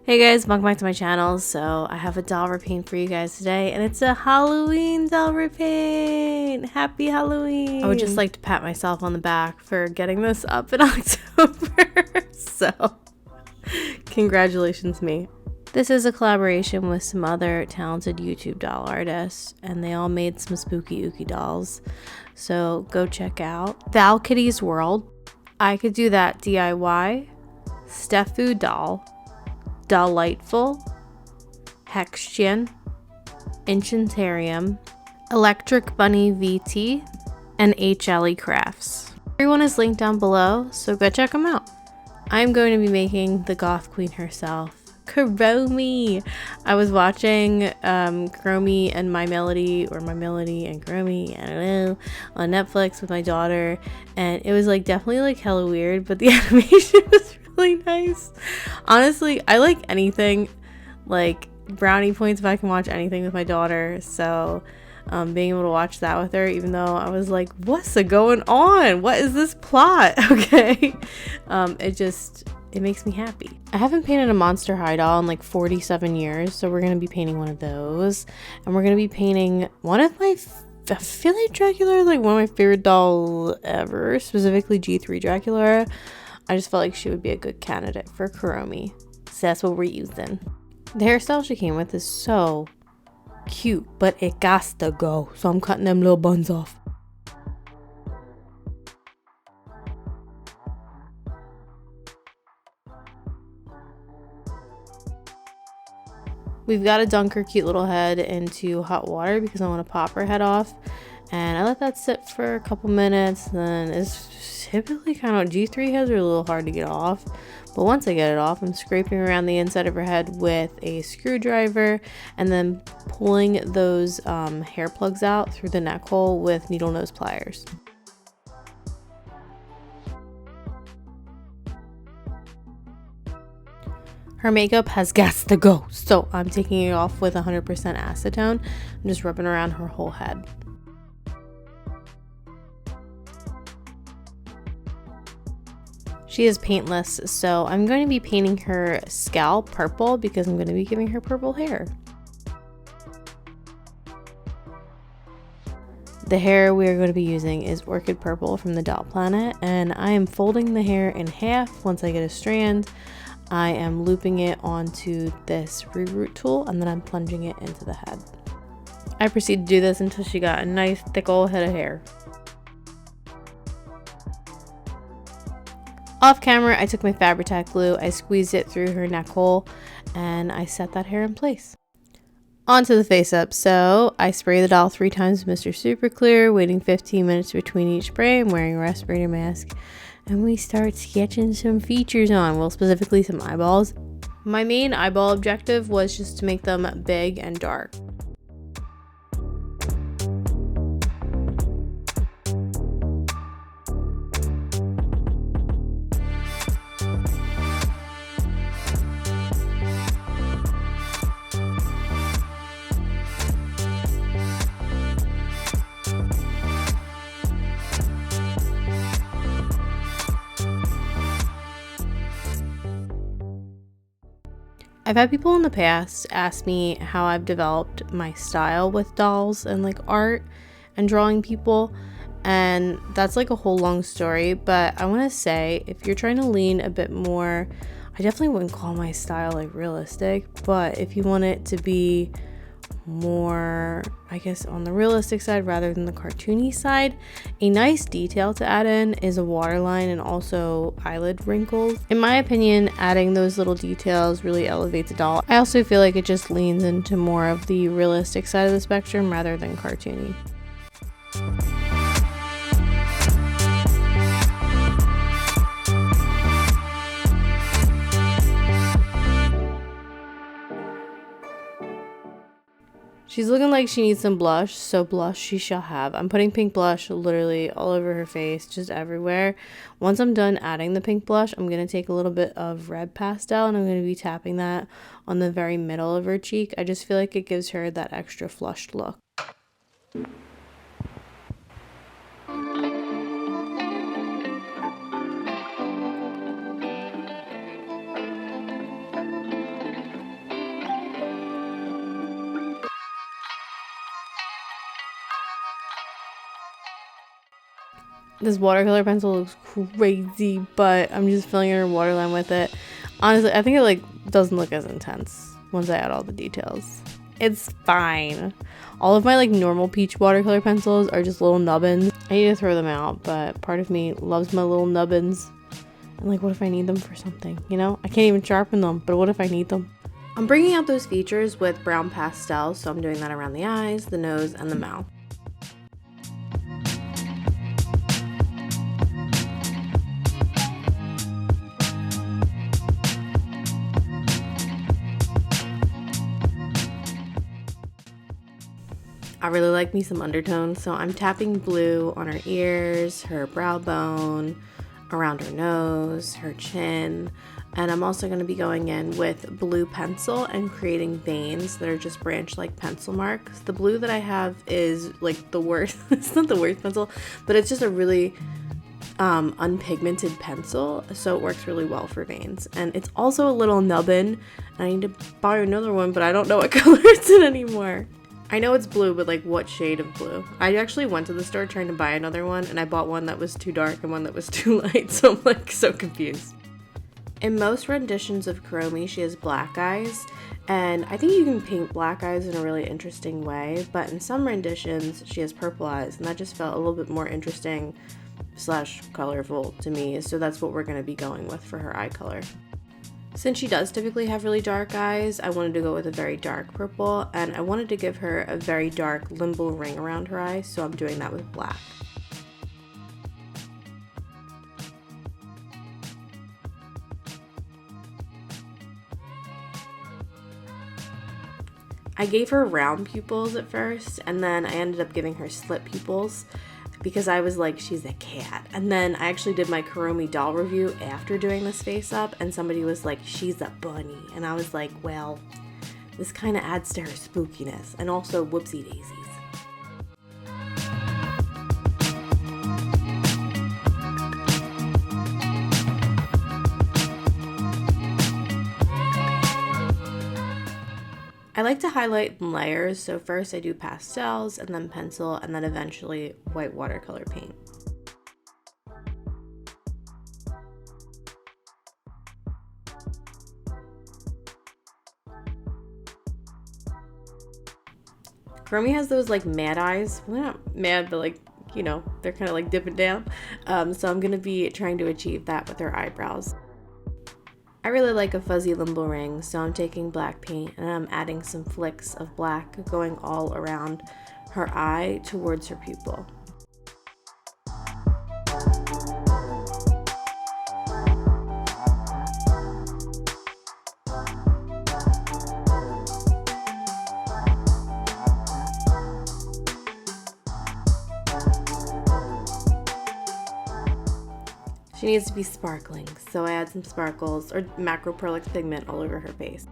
Hey guys, welcome back to my channel. So I have a doll repaint for you guys today, and it's a Halloween doll repaint. Happy Halloween! I would just like to pat myself on the back for getting this up in October. So congratulations me. This is a collaboration with some other talented YouTube doll artists, and they all made some spooky ooky dolls. So go check out Val Kitty's World, I Could Do That DIY, Stefu Doll, Delightful, Hexian, Enchantarium, Electric Bunny VT, and HLE Crafts. Everyone is linked down below, so go check them out. I'm going to be making the goth queen herself, Kuromi. I was watching Kuromi and My Melody, or My Melody and Kuromi, I don't know, on Netflix with my daughter, and it was like definitely like hella weird, but the animation was really nice. Honestly, I like anything, like brownie points if I can watch anything with my daughter. So being able to watch that with her, even though I was like, what's going on? What is this plot? Okay. It makes me happy. I haven't painted a Monster High doll in like 47 years, so we're going to be painting one of those. And we're going to be painting one of my, I feel like Draculaura is like one of my favorite dolls ever, specifically G3 Draculaura. I just felt like she would be a good candidate for Kuromi, so that's what we're using. The hairstyle she came with is so cute, but it gots to go, so I'm cutting them little buns off. We've got to dunk her cute little head into hot water because I want to pop her head off, and I let that sit for a couple minutes. Then it's typically kind of, G3 heads are a little hard to get off, but once I get it off, I'm scraping around the inside of her head with a screwdriver and then pulling those hair plugs out through the neck hole with needle nose pliers. Her makeup has got to go, so I'm taking it off with 100% acetone. I'm just rubbing around her whole head. She is paintless, so I'm going to be painting her scalp purple because I'm going to be giving her purple hair. The hair we are going to be using is Orchid Purple from the Doll Planet, and I am folding the hair in half. Once I get a strand, I am looping it onto this reroot tool, and then I'm plunging it into the head. I proceed to do this until she got a nice thick old head of hair. Off camera, I took my Fabri-Tac glue, I squeezed it through her neck hole, and I set that hair in place. Onto the face up. So I spray the doll 3 times with Mr. Super Clear, waiting 15 minutes between each spray. I'm wearing a respirator mask, and we start sketching some features on, well, specifically some eyeballs. My main eyeball objective was just to make them big and dark. I've had people in the past ask me how I've developed my style with dolls and like art and drawing people, and that's like a whole long story, but I want to say if you're trying to lean a bit more, I definitely wouldn't call my style like realistic, but if you want it to be more, I guess, on the realistic side rather than the cartoony side, a nice detail to add in is a waterline and also eyelid wrinkles. In my opinion, adding those little details really elevates a doll. I also feel like it just leans into more of the realistic side of the spectrum rather than cartoony. She's looking like she needs some blush, so blush she shall have. I'm putting pink blush literally all over her face, just everywhere. Once I'm done adding the pink blush, I'm going to take a little bit of red pastel and I'm going to be tapping that on the very middle of her cheek. I just feel like it gives her that extra flushed look. This watercolor pencil looks crazy, but I'm just filling in a waterline with it. Honestly, I think it like doesn't look as intense once I add all the details. It's fine. All of my like normal peach watercolor pencils are just little nubbins. I need to throw them out, but part of me loves my little nubbins. And like, what if I need them for something, you know? I can't even sharpen them, but what if I need them? I'm bringing out those features with brown pastel, so I'm doing that around the eyes, the nose, and the mouth. I really like me some undertones, so I'm tapping blue on her ears, her brow bone, around her nose, her chin, and I'm also going to be going in with blue pencil and creating veins that are just branch-like pencil marks. The blue that I have is like the worst. It's not the worst pencil, but it's just a really unpigmented pencil, so it works really well for veins. And it's also a little nubbin. I need to buy another one, but I don't know what color it's in anymore. I know it's blue, but like what shade of blue? I actually went to the store trying to buy another one, and I bought one that was too dark and one that was too light, so I'm like so confused. In most renditions of Kuromi, she has black eyes, and I think you can paint black eyes in a really interesting way, but in some renditions, she has purple eyes, and that just felt a little bit more interesting / colorful to me, so that's what we're going to be going with for her eye color. Since she does typically have really dark eyes, I wanted to go with a very dark purple, and I wanted to give her a very dark limbal ring around her eye, so I'm doing that with black. I gave her round pupils at first, and then I ended up giving her slit pupils because I was like, she's a cat. And then I actually did my Kuromi doll review after doing this face up, and somebody was like, she's a bunny. And I was like, well, this kind of adds to her spookiness, and also whoopsie daisies. I like to highlight in layers, so first I do pastels, and then pencil, and then eventually white watercolor paint. Kuromi has those like mad eyes. Well, they're not mad, but like, you know, they're kind of like dipping down. So I'm gonna be trying to achieve that with her eyebrows. I really like a fuzzy limbal ring, so I'm taking black paint and I'm adding some flicks of black going all around her eye towards her pupil. She needs to be sparkling, so I add some sparkles or macro pearlix pigment all over her face.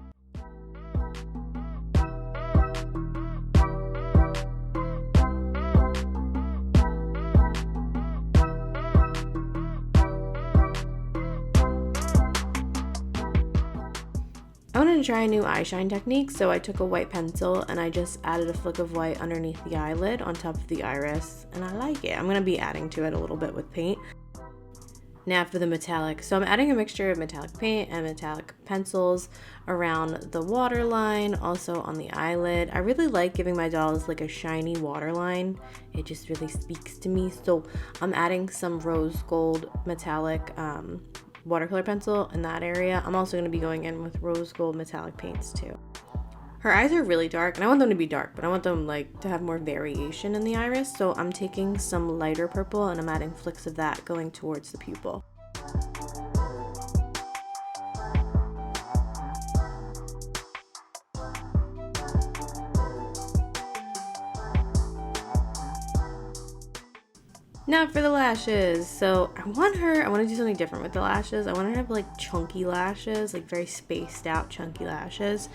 I wanted to try a new eye shine technique, so I took a white pencil and I just added a flick of white underneath the eyelid on top of the iris, and I like it. I'm going to be adding to it a little bit with paint. Now for the metallic. So I'm adding a mixture of metallic paint and metallic pencils around the waterline, also on the eyelid. I really like giving my dolls like a shiny waterline. It just really speaks to me. So I'm adding some rose gold metallic watercolor pencil in that area. I'm also going to be going in with rose gold metallic paints too. Her eyes are really dark, and I want them to be dark, but I want them like to have more variation in the iris, so I'm taking some lighter purple and I'm adding flicks of that going towards the pupil. Now for the lashes. So I want to do something different with the lashes. I want her to have like chunky lashes, like very spaced out chunky lashes.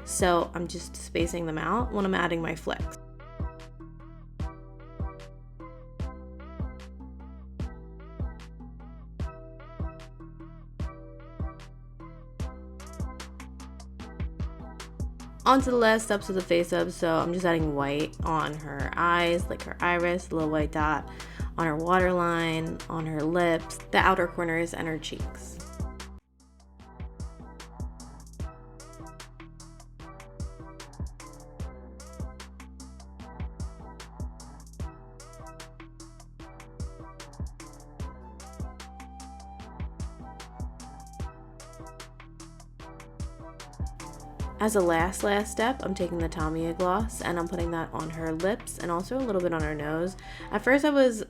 So I'm just spacing them out when I'm adding my flicks. On to the last steps of the face up, so I'm just adding white on her eyes, like her iris, a little white dot, on her waterline, on her lips, the outer corners, and her cheeks. As a last step, I'm taking the Tamiya gloss and I'm putting that on her lips and also a little bit on her nose. At first I was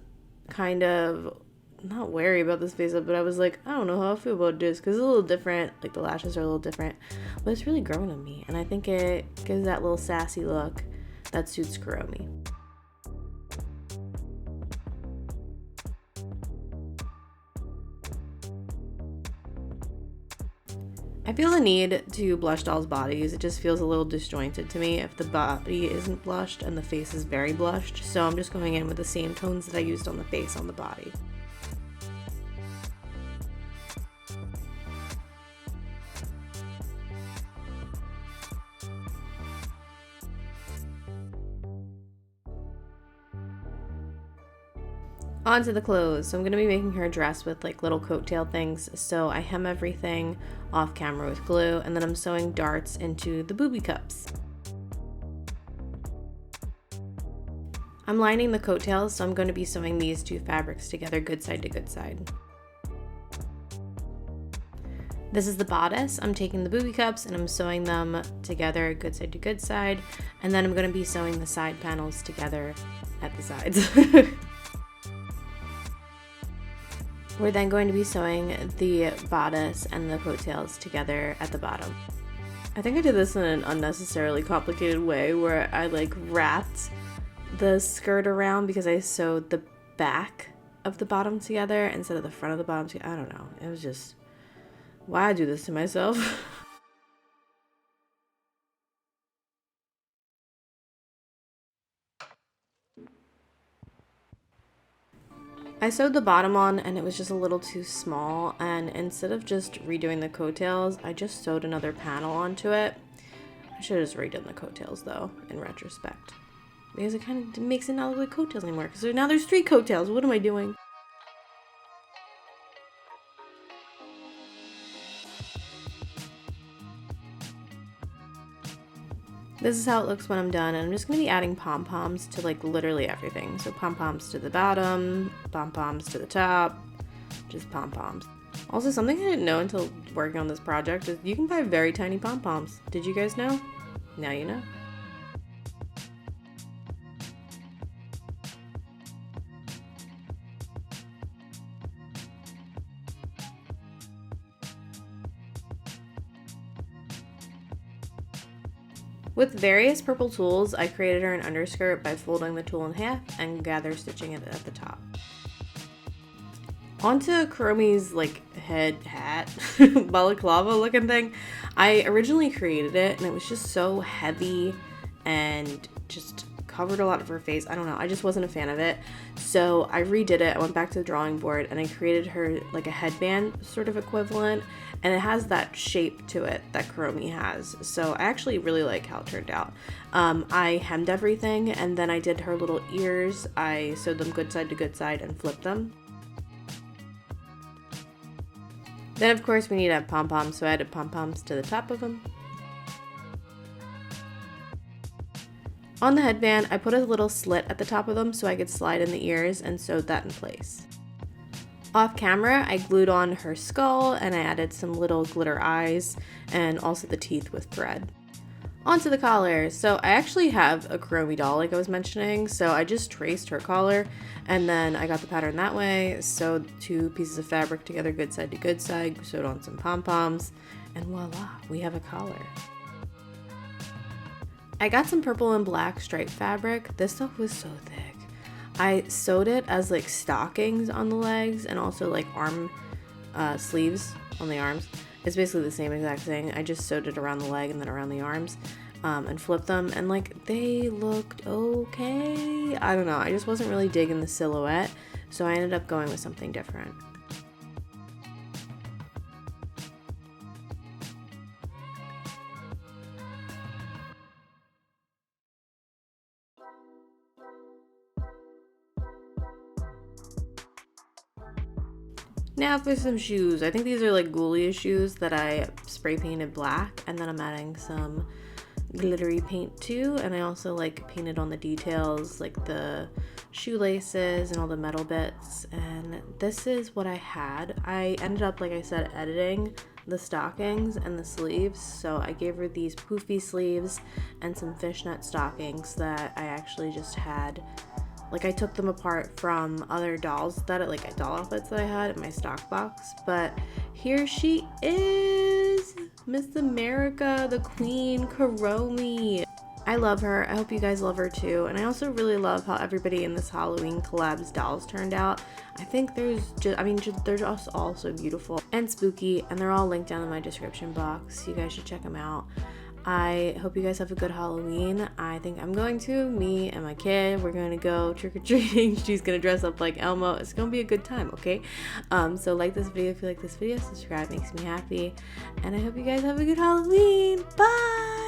kind of not wary about this face up, but I was like, I don't know how I feel about this because it's a little different, like the lashes are a little different, but it's really growing on me and I think it gives that little sassy look that suits Kuromi. I feel the need to blush dolls' bodies. It just feels a little disjointed to me if the body isn't blushed and the face is very blushed. So I'm just going in with the same tones that I used on the face on the body. On to the clothes. So I'm going to be making her a dress with like little coattail things. So I hem everything off camera with glue and then I'm sewing darts into the booby cups. I'm lining the coattails, so I'm going to be sewing these two fabrics together good side to good side. This is the bodice. I'm taking the booby cups and I'm sewing them together good side to good side. And then I'm going to be sewing the side panels together at the sides. We're then going to be sewing the bodice and the coattails together at the bottom. I think I did this in an unnecessarily complicated way where I like wrapped the skirt around because I sewed the back of the bottom together instead of the front of the bottom together. I don't know. It was just, why I do this to myself? I sewed the bottom on and it was just a little too small, and instead of just redoing the coattails, I just sewed another panel onto it. I should have just redone the coattails though, in retrospect. Because it kind of makes it not look like coattails anymore, because now there's 3 coattails. What am I doing? This is how it looks when I'm done, and I'm just going to be adding pom-poms to like literally everything. So pom-poms to the bottom, pom-poms to the top, just pom-poms. Also, something I didn't know until working on this project is you can buy very tiny pom-poms. Did you guys know? Now you know. With various purple tools, I created her an underskirt by folding the tool in half and gather stitching it at the top. Onto Kuromi's like head hat, balaclava looking thing. I originally created it and it was just so heavy and just covered a lot of her face. I don't know, I just wasn't a fan of it. So I redid it, I went back to the drawing board and I created her like a headband sort of equivalent, and it has that shape to it that Kuromi has. So I actually really like how it turned out. I hemmed everything and then I did her little ears. I sewed them good side to good side and flipped them. Then of course we need to have pom-poms, so I added pom-poms to the top of them. On the headband, I put a little slit at the top of them so I could slide in the ears and sewed that in place. Off camera, I glued on her skull and I added some little glitter eyes and also the teeth with thread. Onto the collar. So I actually have a Kuromi doll like I was mentioning, so I just traced her collar and then I got the pattern that way, sewed 2 pieces of fabric together good side to good side, sewed on some pom-poms, and voila, we have a collar. I got some purple and black striped fabric. This stuff was so thick. I sewed it as like stockings on the legs and also like arm sleeves on the arms. It's basically the same exact thing. I just sewed it around the leg and then around the arms and flipped them, and like they looked okay. I don't know, I just wasn't really digging the silhouette, so I ended up going with something different. Now for some shoes. I think these are like ghoulie shoes that I spray painted black, and then I'm adding some glittery paint too, and I also like painted on the details like the shoelaces and all the metal bits. And this is what I had. I ended up, like I said, editing the stockings and the sleeves, so I gave her these poofy sleeves and some fishnet stockings that I actually just had, like I took them apart from other dolls that like doll outfits that I had in my stock box. But here she is, Miss America, the Queen, Kuromi. I love her. I hope you guys love her too. And I also really love how everybody in this Halloween collab's dolls turned out. I think they're just all so beautiful and spooky, and they're all linked down in my description box. You guys should check them out. I hope you guys have a good Halloween. I think I'm going to. Me and my kid, we're going to go trick-or-treating. She's going to dress up like Elmo. It's going to be a good time, okay? So like this video if you like this video. Subscribe makes me happy. And I hope you guys have a good Halloween. Bye!